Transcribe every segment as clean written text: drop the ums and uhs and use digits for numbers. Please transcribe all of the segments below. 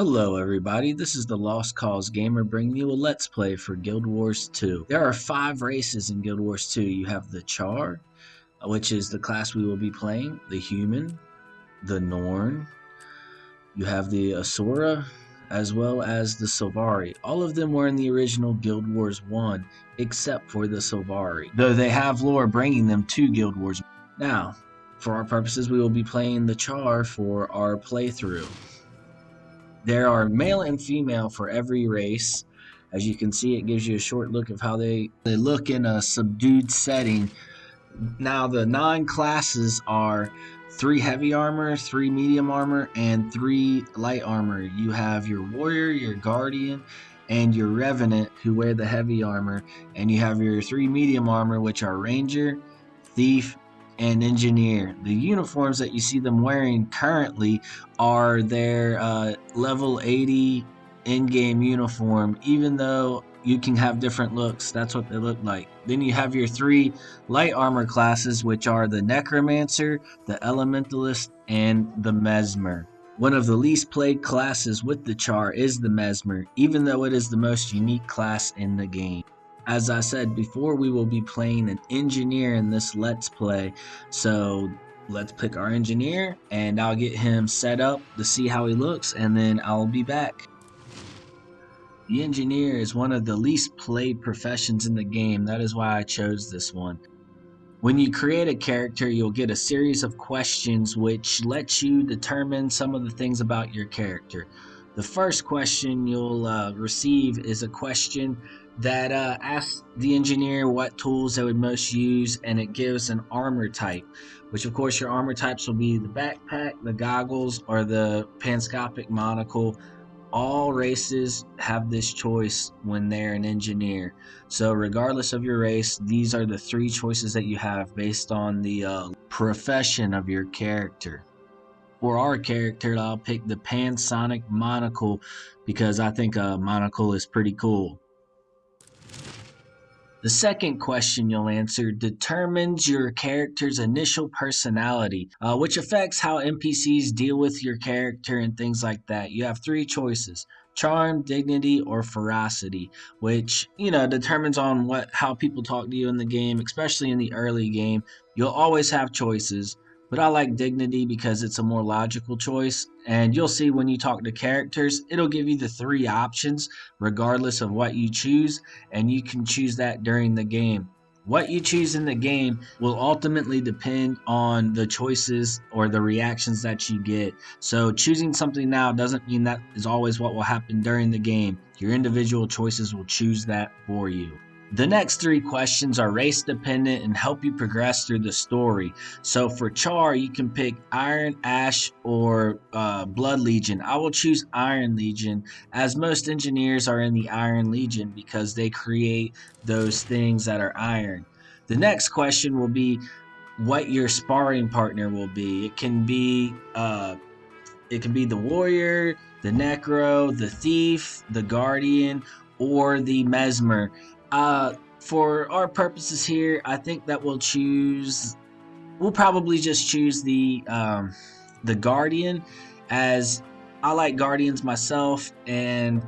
Hello everybody, this is the Lost Cause Gamer bringing you a Let's Play for Guild Wars 2. There are 5 races in Guild Wars 2. You have the Charr, which is the class we will be playing, the Human, the Norn, you have the Asura, as well as the Sylvari. All of them were in the original Guild Wars 1, except for the Sylvari, though they have lore bringing them to Guild Wars. Now, for our purposes, we will be playing the Charr for our playthrough. There are male and female for every race. As you can see, it gives you a short look of how they look in a subdued setting. Now, the 9 classes are 3 heavy armor, 3 medium armor, and 3 light armor. You have your warrior, your guardian, and your revenant who wear the heavy armor. And you have your 3 medium armor, which are ranger, thief, and engineer. The uniforms that you see them wearing currently are their level 80 in-game uniform. Even though you can have different looks, that's what they look like. Then you have your 3 light armor classes, which are the necromancer, the elementalist, and the mesmer. One of the least played classes with the Charr is the mesmer, even though it is the most unique class in the game. As I said before, we will be playing an engineer in this Let's Play, so let's pick our engineer and I'll get him set up to see how he looks, and then I'll be back. The engineer is one of the least played professions in the game. That is why I chose this one. When you create a character, you'll get a series of questions which let you determine some of the things about your character. The first question you'll receive is a question that asks the engineer what tools they would most use, and it gives an armor type, which of course your armor types will be the backpack, the goggles, or the panscopic monocle. All races have this choice when they're an engineer. So regardless of your race, these are the 3 choices that you have based on the profession of your character. For our character, I'll pick the Pansonic monocle because I think a monocle is pretty cool. The second question you'll answer determines your character's initial personality, which affects how NPCs deal with your character and things like that. You have 3 choices: charm, dignity, or ferocity, which determines on how people talk to you in the game, especially in the early game. You'll always have choices, but I like dignity because it's a more logical choice, and you'll see when you talk to characters, it'll give you the 3 options regardless of what you choose, and you can choose that during the game. What you choose in the game will ultimately depend on the choices or the reactions that you get. So choosing something now doesn't mean that is always what will happen during the game. Your individual choices will choose that for you. The next 3 questions are race dependent and help you progress through the story. So for Charr, you can pick Iron, Ash, or Blood Legion. I will choose Iron Legion, as most engineers are in the Iron Legion because they create those things that are iron. The next question will be what your sparring partner will be. It can be the warrior, the necro, the thief, the guardian, or the mesmer. For our purposes here, I think that we'll probably just choose the guardian, as I like guardians myself, and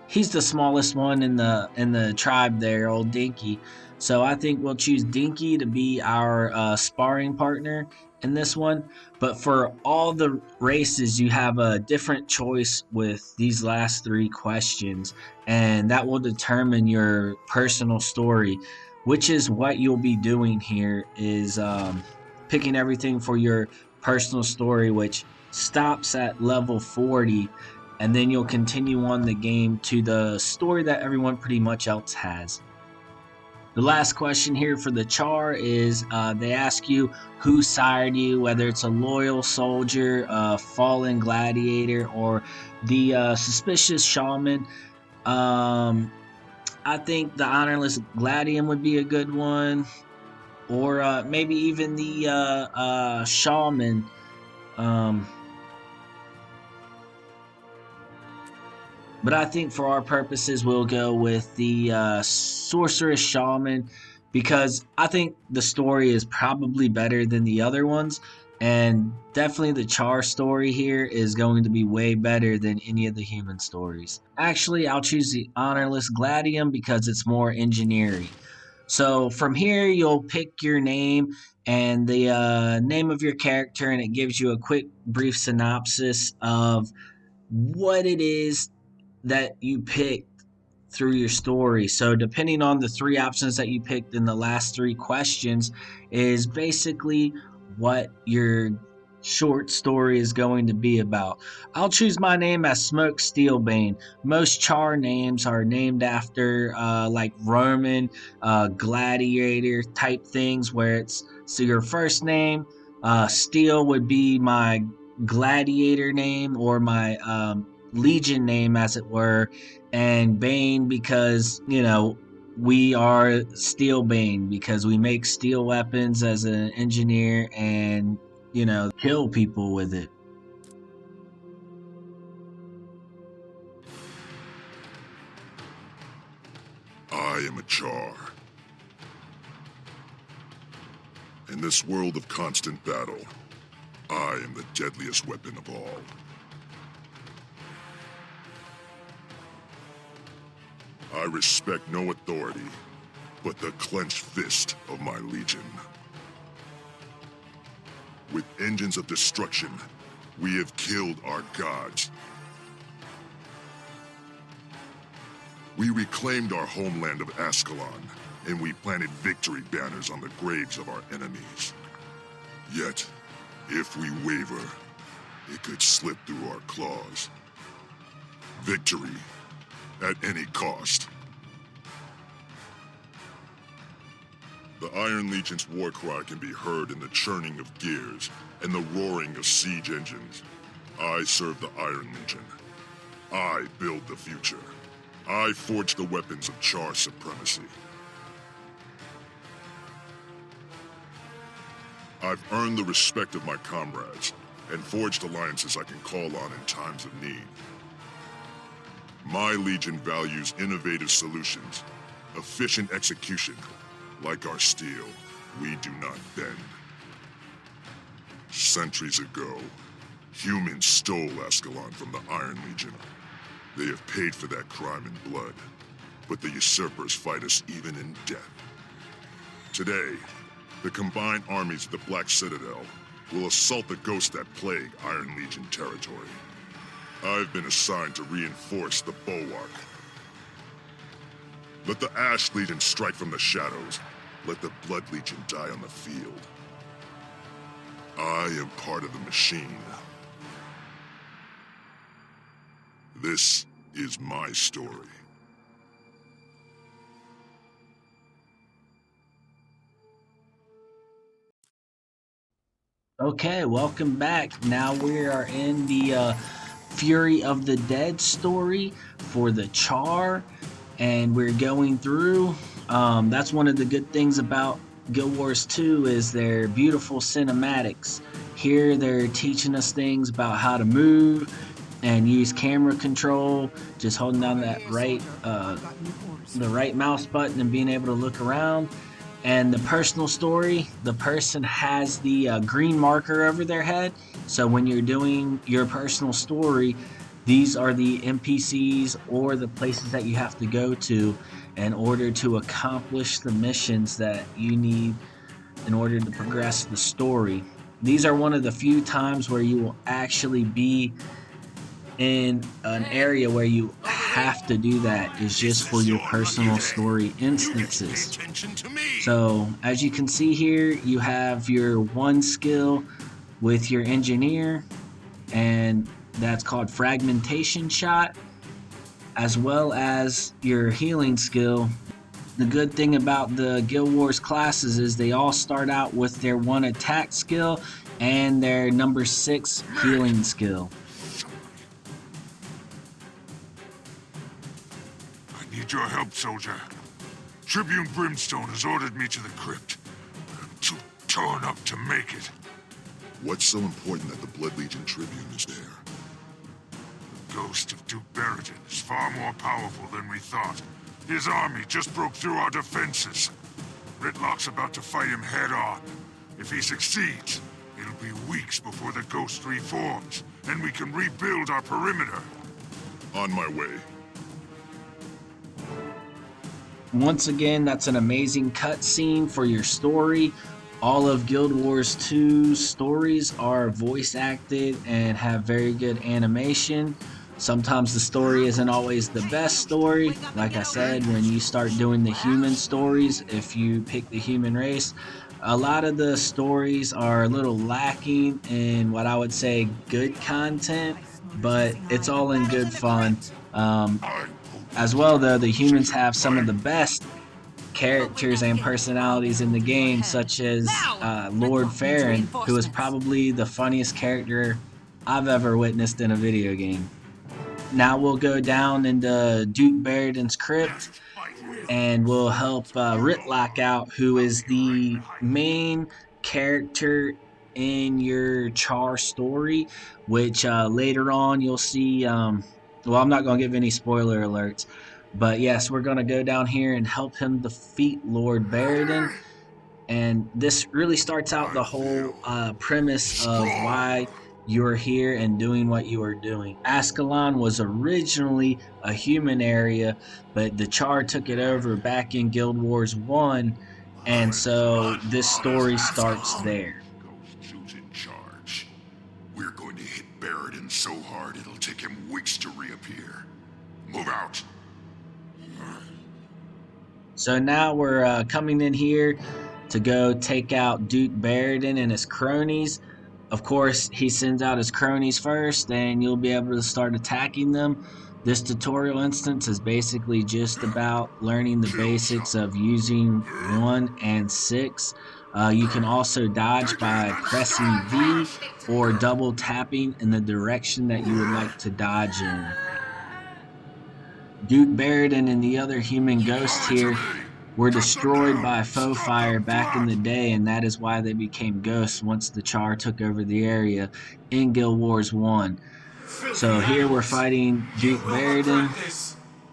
he's the smallest one in the tribe there, old Dinky. So I think we'll choose Dinky to be our sparring partner in this one. But for all the races, you have a different choice with these last 3 questions, and that will determine your personal story, which is what you'll be doing here, is picking everything for your personal story, which stops at level 40, and then you'll continue on the game to the story that everyone pretty much else has. The last question here for the Charr is they ask you who sired you, whether it's a loyal soldier, a fallen gladiator, or the suspicious shaman. I think the honorless gladian would be a good one, or maybe even the shaman. But I think for our purposes, we'll go with the Sorceress Shaman, because I think the story is probably better than the other ones, And definitely the Charr story here is going to be way better than any of the human stories. Actually, I'll choose the honorless gladium because it's more engineering. So from here, you'll pick your name and the name of your character, and it gives you a quick, brief synopsis of what it is that you picked through your story. So depending on the three options that you picked in the last three questions is basically what your short story is going to be about. I'll choose my name as Smoke Steelbane. Most Charr names are named after like Roman gladiator type things where it's so your first name Steel would be my gladiator name or my legion name as it were, and Bane because, we are Steelbane because we make steel weapons as an engineer and, kill people with it. I am a Charr. In this world of constant battle, I am the deadliest weapon of all. I respect no authority but the clenched fist of my legion. With engines of destruction, we have killed our gods. We reclaimed our homeland of Ascalon, and we planted victory banners on the graves of our enemies. Yet, if we waver, it could slip through our claws. Victory at any cost. The Iron Legion's war cry can be heard in the churning of gears and the roaring of siege engines. I serve the Iron Legion. I build the future. I forge the weapons of Charr supremacy. I've earned the respect of my comrades and forged alliances I can call on in times of need. My Legion values innovative solutions, efficient execution. Like our steel, we do not bend. Centuries ago, humans stole Ascalon from the Iron Legion. They have paid for that crime in blood, but the usurpers fight us even in death. Today, the combined armies of the Black Citadel will assault the ghosts that plague Iron Legion territory. I've been assigned to reinforce the bulwark. Let the Ash Legion strike from the shadows. Let the Blood Legion die on the field. I am part of the machine. This is my story. Okay, welcome back. Now we are in the Fury of the Dead story for the Charr, and we're going through. That's one of the good things about Guild Wars 2 is their beautiful cinematics. Here they're teaching us things about how to move and use camera control, just holding down that the right mouse button and being able to look around. And the personal story, the person has the green marker over their head. So when you're doing your personal story, these are the NPCs or the places that you have to go to in order to accomplish the missions that you need in order to progress the story. These are one of the few times where you will actually be in an area where you have to do that is just for your personal story instances. So as you can see here, you have your one skill with your engineer, and that's called fragmentation shot, as well as your healing skill. The good thing about the Guild Wars classes is they all start out with their one attack skill and their number 6 healing skill. I need your help, soldier. Tribune Brimstone has ordered me to the crypt. I'm too torn up to make it. What's so important that the Blood Legion Tribune is there? The ghost of Duke Barrington is far more powerful than we thought. His army just broke through our defenses. Ritlock's about to fight him head-on. If he succeeds, it'll be weeks before the ghost reforms, and we can rebuild our perimeter. On my way. Once again, that's an amazing cutscene for your story. All of Guild Wars 2's stories are voice acted and have very good animation. Sometimes the story isn't always the best story. Like I said, when you start doing the human stories, if you pick the human race, a lot of the stories are a little lacking in what I would say good content, but it's all in good fun. As well, though, the humans have some of the best characters and personalities in the game, such as Lord Farron, who is probably the funniest character I've ever witnessed in a video game. Now we'll go down into Duke Barridan's crypt and we'll help Ritlock out, who is the main character in your Charr story, which later on you'll see. Well, I'm not going to give any spoiler alerts, but yes, we're going to go down here and help him defeat Lord Barridan. And this really starts out the whole premise of why you're here and doing what you are doing. Ascalon was originally a human area, but the Charr took it over back in Guild Wars 1, and so this story starts there. Who's in charge? We're going to hit Barridan so hard it'll take him weeks to reappear. Move out. So now we're coming in here to go take out Duke Barridan and his cronies. Of course, he sends out his cronies first, and you'll be able to start attacking them. This tutorial instance is basically just about learning the basics of using 1 and 6. You can also dodge by pressing V or double tapping in the direction that you would like to dodge in. Duke Barridan and the other human ghosts here were destroyed by foe fire back in the day, and that is why they became ghosts once the Charr took over the area in Guild Wars 1. So here we're fighting Duke Barridan.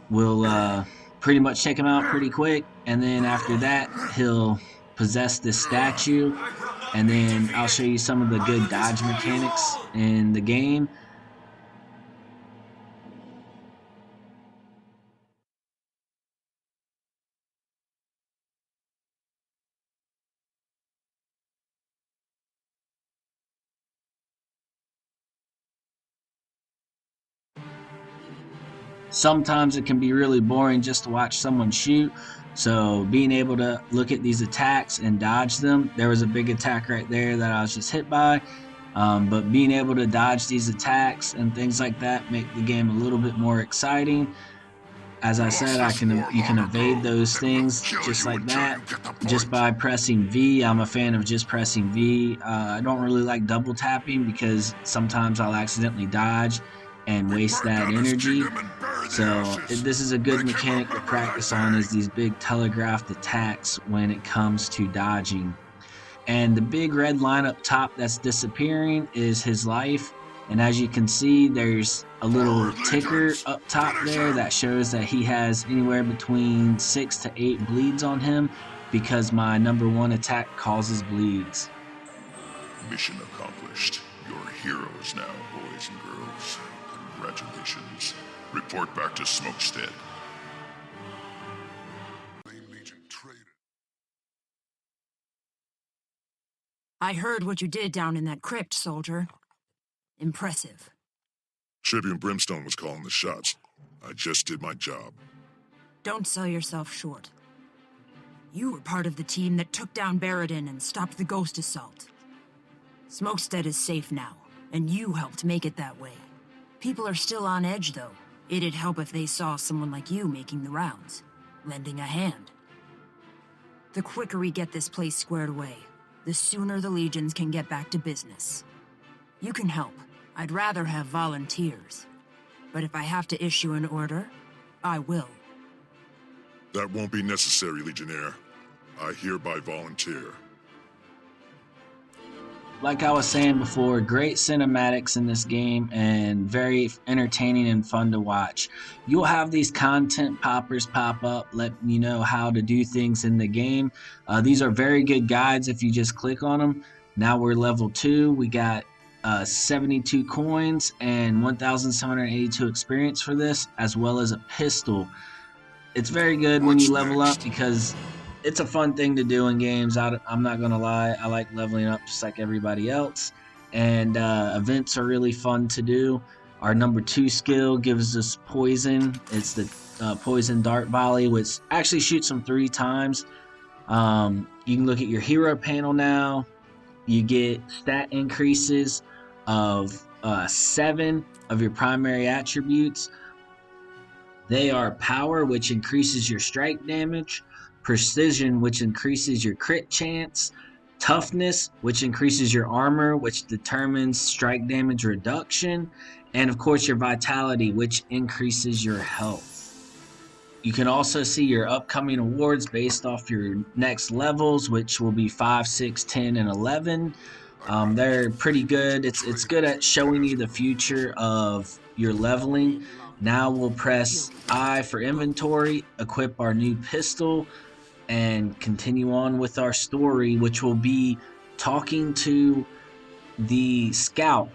We'll pretty much take him out pretty quick, and then after that he'll possess this statue, and then I'll show you some of the good dodge mechanics in the game. Sometimes it can be really boring just to watch someone shoot, so being able to look at these attacks and dodge them, there was a big attack right there that I was just hit by, but being able to dodge these attacks and things like that make the game a little bit more exciting. As I said, you can evade those things just like that, just by pressing V. I'm a fan of just pressing V. I don't really like double tapping because sometimes I'll accidentally dodge and waste that energy. So this is a good mechanic to practice on, is these big telegraphed attacks when it comes to dodging. And the big red line up top that's disappearing is his life, and as you can see, there's a little ticker up top there that shows that he has anywhere between 6 to 8 bleeds on him, because my #1 attack causes bleeds. Mission accomplished. You're heroes now, boys and girls. Congratulations. Report back to Smokestead. I heard what you did down in that crypt, soldier. Impressive. Tribune Brimstone was calling the shots. I just did my job. Don't sell yourself short. You were part of the team that took down Barridan and stopped the ghost assault. Smokestead is safe now, and you helped make it that way. People are still on edge, though. It'd help if they saw someone like you making the rounds, lending a hand. The quicker we get this place squared away, the sooner the legions can get back to business. You can help. I'd rather have volunteers. But if I have to issue an order, I will. That won't be necessary, Legionnaire. I hereby volunteer. Like I was saying before, great cinematics in this game and very entertaining and fun to watch. You'll have these content poppers pop up letting you know how to do things in the game. These are very good guides if you just click on them. Now we're level 2. We got 72 coins and 1,782 experience for this, as well as a pistol. It's very good when you What's level up next? because it's a fun thing to do in games. I'm not gonna lie, I like leveling up just like everybody else, and events are really fun to do. Our number 2 skill gives us poison. It's the poison dart volley, which actually shoots them 3 times. You can look at your hero panel now. You get stat increases of 7 of your primary attributes. They are power, which increases your strike damage, precision, which increases your crit chance, toughness, which increases your armor, which determines strike damage reduction, and of course your vitality, which increases your health. You can also see your upcoming awards based off your next levels, which will be 5, 6, 10, and 11. They're pretty good. It's good at showing you the future of your leveling. Now we'll press I for inventory, equip our new pistol, and continue on with our story, which will be talking to the scout.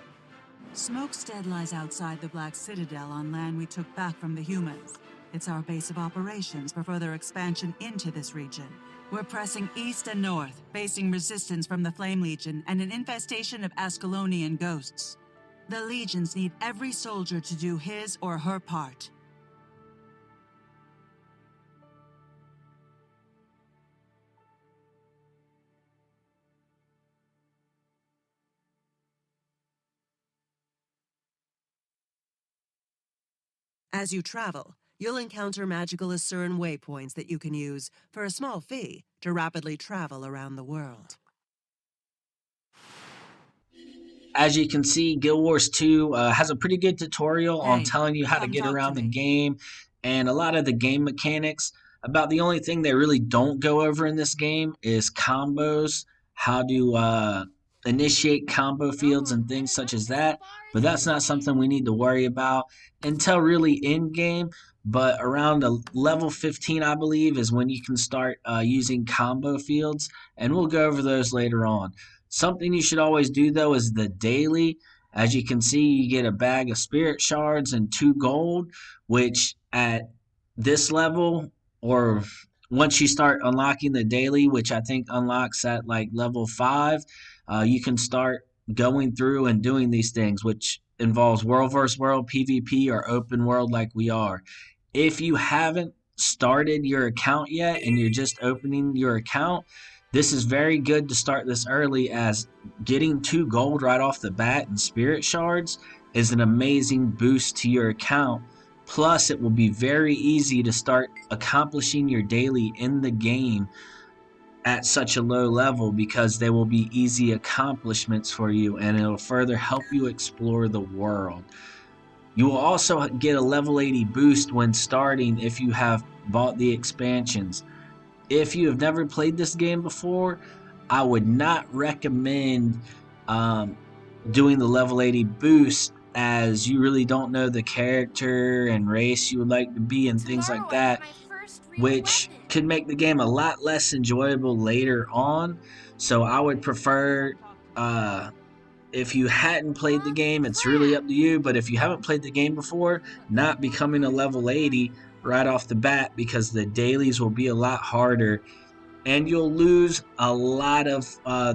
Smokestead lies outside the Black Citadel on land we took back from the humans. It's our base of operations for further expansion into this region. We're pressing east and north, facing resistance from the Flame Legion and an infestation of Ascalonian ghosts. The Legions need every soldier to do his or her part. As you travel, you'll encounter magical Asuran waypoints that you can use, for a small fee, to rapidly travel around the world. As you can see, Guild Wars 2 has a pretty good tutorial on Hey, telling you how to come get talk around to the me. game and a lot of the game mechanics. About the only thing they really don't go over in this game is combos, how to initiate combo fields and things such as that. But that's not something we need to worry about until really in game. But around a level 15, I believe, is when you can start using combo fields, and we'll go over those later on. Something you should always do though is the daily. As you can see, you get a bag of spirit shards and 2 gold, which at this level, or once you start unlocking the daily, which I think unlocks at like level 5, you can start going through and doing these things, which involves world versus world, PvP, or open world like we are. If you haven't started your account yet and you're just opening your account, this is very good to start this early, as getting 2 gold right off the bat and spirit shards is an amazing boost to your account. Plus, it will be very easy to start accomplishing your daily in the game at such a low level, because they will be easy accomplishments for you, and it'll further help you explore the world. You will also get a level 80 boost when starting if you have bought the expansions. If you have never played this game before, I would not recommend doing the level 80 boost, as you really don't know the character and race you would like to be and things like that, which could make the game a lot less enjoyable later on. So I would prefer, if you hadn't played the game, it's really up to you, but if you haven't played the game before, not becoming a level 80 right off the bat, because the dailies will be a lot harder, and you'll lose a lot of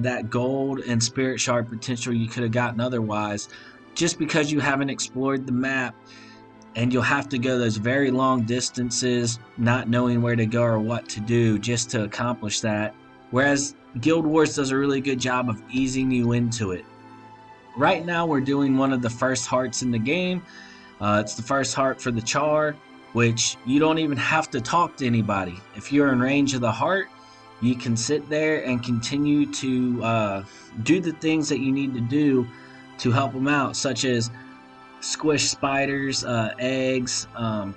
that gold and spirit shard potential you could have gotten otherwise, just because you haven't explored the map, and you'll have to go those very long distances not knowing where to go or what to do just to accomplish that, whereas Guild Wars does a really good job of easing you into it. Right now we're doing one of the first hearts in the game. It's the first heart for the Charr, which you don't even have to talk to anybody. If you're in range of the heart, you can sit there and continue to do the things that you need to do to help them out, such as squish spiders, eggs,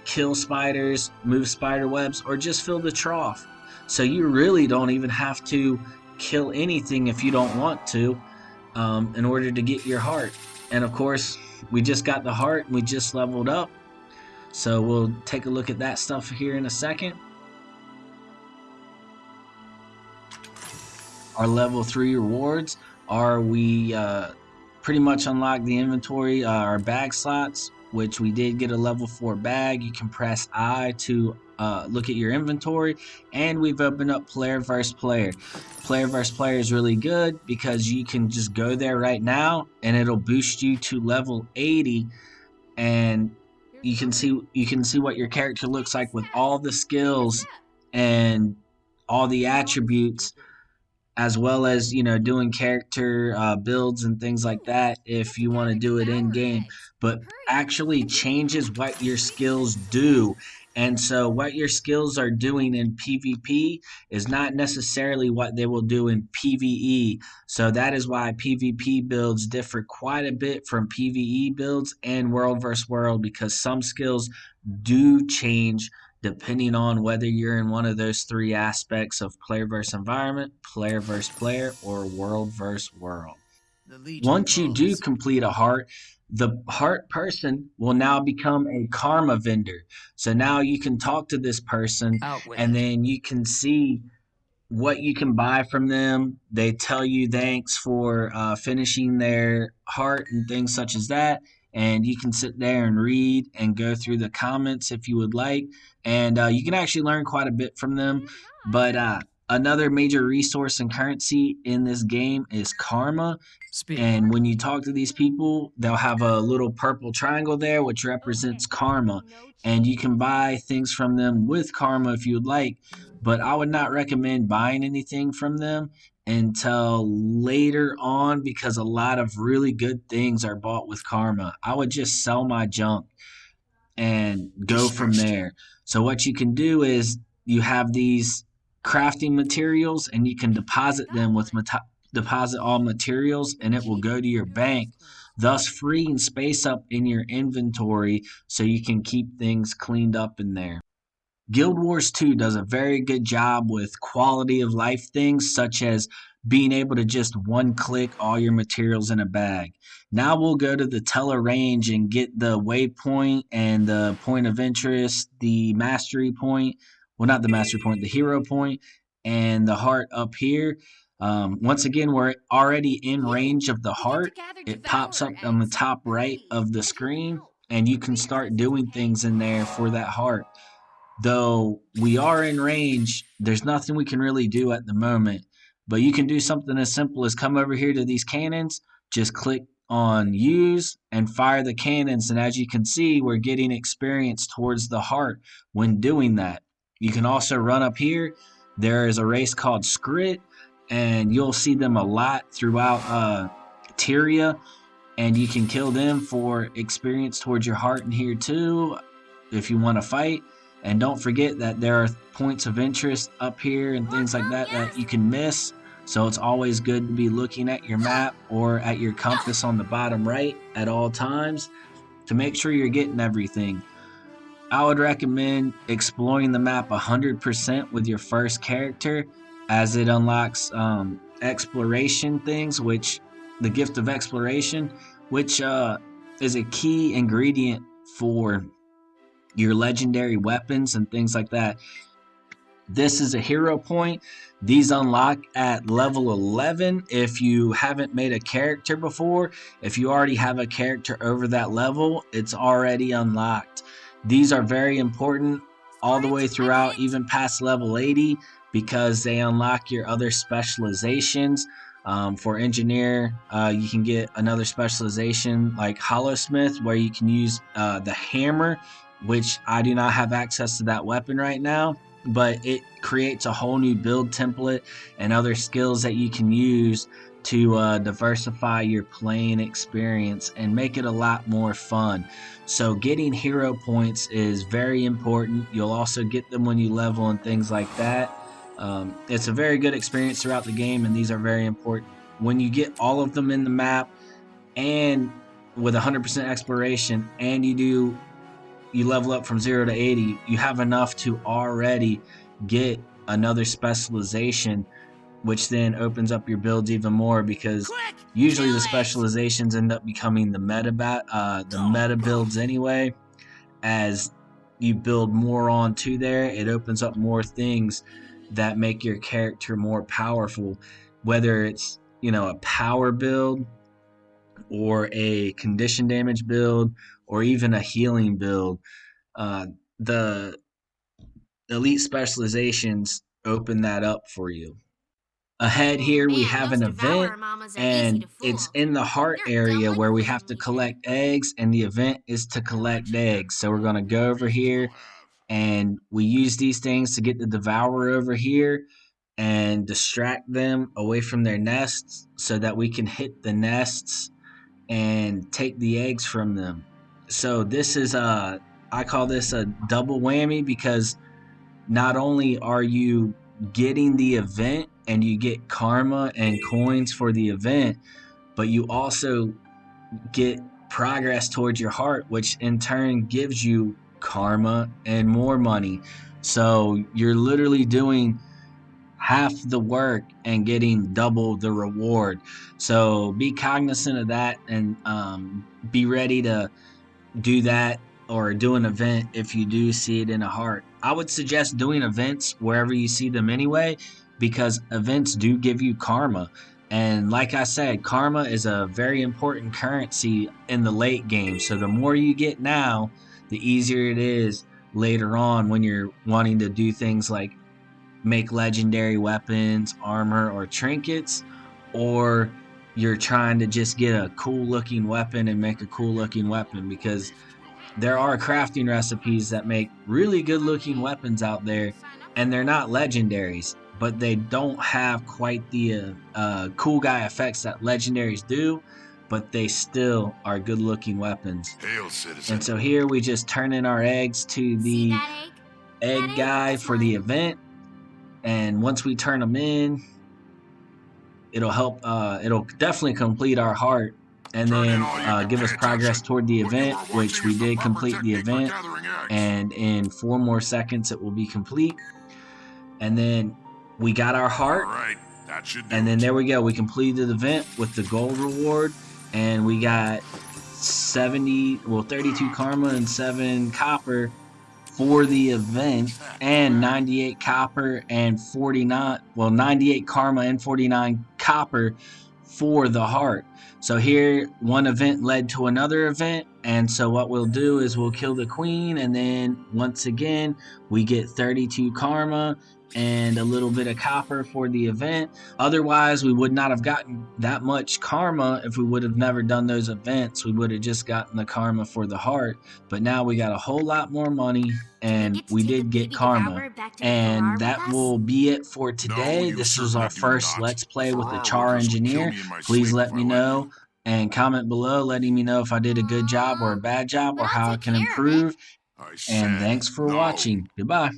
kill spiders, move spider webs, or just fill the trough. So you really don't even have to kill anything if you don't want to, in order to get your heart. And of course, we just got the heart and we just leveled up. So we'll take a look at that stuff here in a second. Our level 3 rewards. are we pretty much unlocked the inventory, our bag slots, which we did get a level 4 bag. You can press I to look at your inventory, and we've opened up player versus player. Player versus player is really good because you can just go there right now and it'll boost you to level 80, and you can see what your character looks like with all the skills and all the attributes, as well as doing character builds and things like that if you want to do it in game. But actually changes what your skills do, and so what your skills are doing in PvP is not necessarily what they will do in PvE. So that is why PvP builds differ quite a bit from PvE builds and world versus world, because some skills do change depending on whether you're in one of those three aspects of player versus environment, player versus player, or world versus world. Once you do complete a heart, the heart person will now become a karma vendor. So now you can talk to this person and then you can see what you can buy from them. They tell you thanks for finishing their heart and things such as that. And you can sit there and read and go through the comments if you would like. And you can actually learn quite a bit from them. But another major resource and currency in this game is karma. And when you talk to these people, they'll have a little purple triangle there, which represents karma. And you can buy things from them with karma if you would like. But I would not recommend buying anything from them until later on, because a lot of really good things are bought with karma. I would just sell my junk and go from there. So what you can do is you have these crafting materials and you can deposit them with deposit all materials, and it will go to your bank, thus freeing space up in your inventory so you can keep things cleaned up in there. Guild Wars 2 does a very good job with quality of life things, such as being able to just one click all your materials in a bag. Now we'll go to the teller range and get the waypoint and the point of interest, the mastery point. Well, not the mastery point, the hero point, and the heart up here. Once again, we're already in range of the heart. It pops up on the top right of the screen, and you can start doing things in there for that heart. Though we are in range, there's nothing we can really do at the moment. But you can do something as simple as come over here to these cannons, just click on use and fire the cannons. And as you can see, we're getting experience towards the heart when doing that. You can also run up here. There is a race called Scrit, and you'll see them a lot throughout Tyria. And you can kill them for experience towards your heart in here too, if you want to fight. And don't forget that there are points of interest up here and things like that that you can miss. So it's always good to be looking at your map or at your compass on the bottom right at all times to make sure you're getting everything. I would recommend exploring the map 100% with your first character, as it unlocks exploration things, which the gift of exploration, which is a key ingredient for your legendary weapons and things like that. This is a hero point. These unlock at level 11 if you haven't made a character before. If you already have a character over that level, it's already unlocked. These are very important all the way throughout, even past level 80, because they unlock your other specializations. For engineer, you can get another specialization like Hollowsmith, where you can use the hammer, which I do not have access to that weapon right now, but it creates a whole new build template and other skills that you can use to diversify your playing experience and make it a lot more fun. So getting hero points is very important. You'll also get them when you level and things like that. It's a very good experience throughout the game, and these are very important. When you get all of them in the map and with 100% exploration, and you level up from 0 to 80, you have enough to already get another specialization, which then opens up your builds even more, because usually the specializations end up becoming the meta builds anyway. As you build more onto there, it opens up more things that make your character more powerful, whether it's a power build or a condition damage build or even a healing build, the elite specializations open that up for you. Ahead Oh here, we man, have those an event, devourer mamas are easy and to it's fool. in the heart They're dumb area like where we flea have to music. collect eggs, and the event is to collect eggs. So we're going to go over here, and we use these things to get the devourer over here and distract them away from their nests so that we can hit the nests and take the eggs from them. So this is I call this a double whammy because not only are you getting the event and you get karma and coins for the event, but you also get progress towards your heart, which in turn gives you karma and more money. So you're literally doing half the work and getting double the reward. So be cognizant of that, and be ready to do that or do an event if you do see it in a heart. I would suggest doing events wherever you see them anyway, because events do give you karma. And like I said, karma is a very important currency in the late game. So the more you get now, the easier it is later on when you're wanting to do things like make legendary weapons, armor, or trinkets, or you're trying to just get a cool looking weapon and make a cool looking weapon, because there are crafting recipes that make really good looking weapons out there, and they're not legendaries, but they don't have quite the cool guy effects that legendaries do, but they still are good looking weapons. Hail, citizen. And so here we just turn in our eggs to See the that egg? egg That egg? guy That's for the mine. event, and once we turn them in, it'll help, it'll definitely complete our heart, and Turn in then all you can give pay us progress attention. toward the What you event, are which watching we is the did proper complete the technique for event, gathering eggs. and in 4 more seconds it will be complete. And then we got our All heart, right, that should do and then it. there we go, we completed the event with the gold reward, and we got 32 karma and 7 copper for the event, and 98 copper and 98 karma and 49 copper for the heart. So here, one event led to another event, and so what we'll do is we'll kill the queen, and then once again we get 32 karma and a little bit of copper for the event. Otherwise, we would not have gotten that much karma if we would have never done those events. We would have just gotten the karma for the heart, but now we got a whole lot more money, Do we and get to we take a did get baby karma. devourer back to the And Farrar with that us? will be it for No, today. you This was our certainly do first not. Let's Play with the Farrar Charr workers would kill Engineer. me in my Please sleep let if me I let know you. and comment below letting me know if I did a good job or a Aww. bad job But or I'll how I take can care of it. improve. I And said thanks for no. watching. Goodbye.